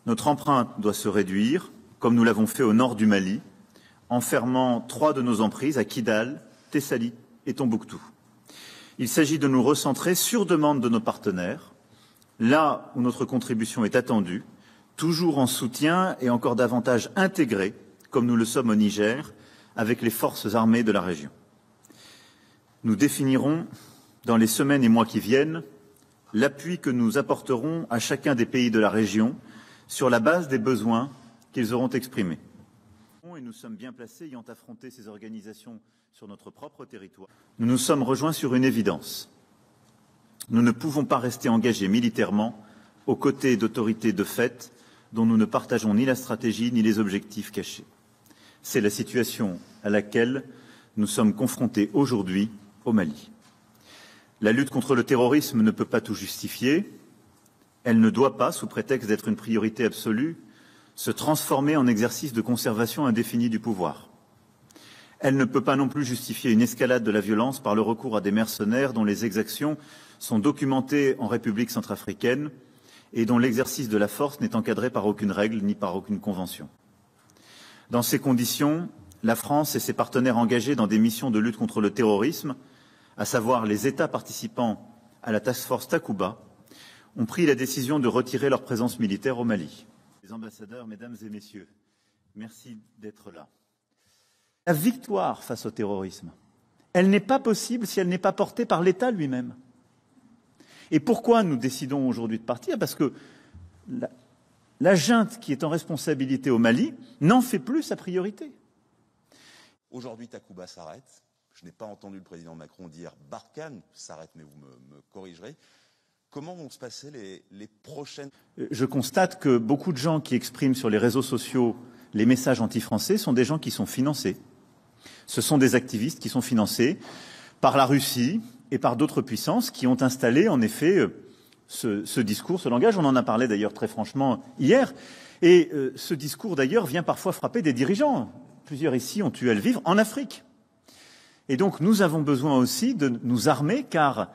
Notre empreinte doit se réduire, comme nous l'avons fait au nord du Mali, en fermant 3 de nos emprises à Kidal, Tessalit et Tombouctou. Il s'agit de nous recentrer sur demande de nos partenaires, là où notre contribution est attendue, toujours en soutien et encore davantage intégré, comme nous le sommes au Niger, avec les forces armées de la région. Nous définirons, dans les semaines et mois qui viennent, l'appui que nous apporterons à chacun des pays de la région sur la base des besoins qu'ils auront exprimés. Et nous sommes bien placés ayant affronté ces organisations sur notre propre territoire. Nous nous sommes rejoints sur une évidence. Nous ne pouvons pas rester engagés militairement aux côtés d'autorités de fait dont nous ne partageons ni la stratégie ni les objectifs cachés. C'est la situation à laquelle nous sommes confrontés aujourd'hui au Mali. La lutte contre le terrorisme ne peut pas tout justifier. Elle ne doit pas, sous prétexte d'être une priorité absolue, se transformer en exercice de conservation indéfinie du pouvoir. Elle ne peut pas non plus justifier une escalade de la violence par le recours à des mercenaires dont les exactions sont documentées en République centrafricaine et dont l'exercice de la force n'est encadré par aucune règle ni par aucune convention. Dans ces conditions, la France et ses partenaires engagés dans des missions de lutte contre le terrorisme, à savoir les États participants à la task force Takuba, ont pris la décision de retirer leur présence militaire au Mali. Les ambassadeurs, mesdames et messieurs, merci d'être là. La victoire face au terrorisme, elle n'est pas possible si elle n'est pas portée par l'État lui-même. Et pourquoi nous décidons aujourd'hui de partir? Parce que la junte qui est en responsabilité au Mali n'en fait plus sa priorité. Aujourd'hui, Takuba s'arrête. Je n'ai pas entendu le président Macron dire Barkhane s'arrête, mais vous me corrigerez. Comment vont se passer les prochaines... Je constate que beaucoup de gens qui expriment sur les réseaux sociaux les messages anti-français sont des gens qui sont financés. Ce sont des activistes qui sont financés par la Russie et par d'autres puissances qui ont installé, en effet, ce discours, ce langage. On en a parlé d'ailleurs très franchement hier. Et ce discours, d'ailleurs, vient parfois frapper des dirigeants. Plusieurs ici ont eu à le vivre en Afrique. Et donc, nous avons besoin aussi de nous armer, car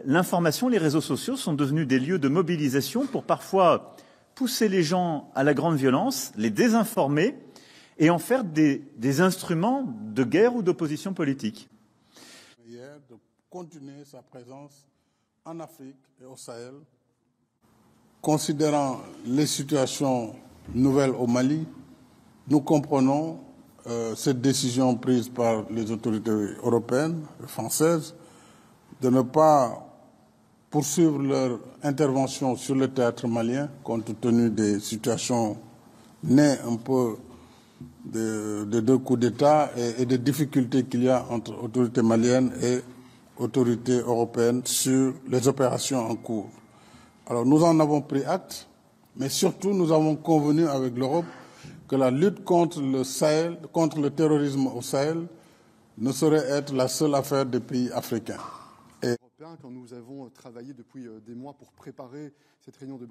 l'information, les réseaux sociaux sont devenus des lieux de mobilisation pour parfois pousser les gens à la grande violence, les désinformer et en faire des instruments de guerre ou d'opposition politique. De continuer sa présence en Afrique et au Sahel, considérant les situations nouvelles au Mali, nous comprenons cette décision prise par les autorités européennes et françaises de ne pas poursuivre leur intervention sur le théâtre malien, compte tenu des situations nées un peu de 2 coups d'État et des difficultés qu'il y a entre autorités maliennes et autorités européennes sur les opérations en cours. Alors nous en avons pris acte, mais surtout nous avons convenu avec l'Europe que la lutte contre le Sahel, contre le terrorisme au Sahel, ne saurait être la seule affaire des pays africains. Quand nous avons travaillé depuis des mois pour préparer cette réunion de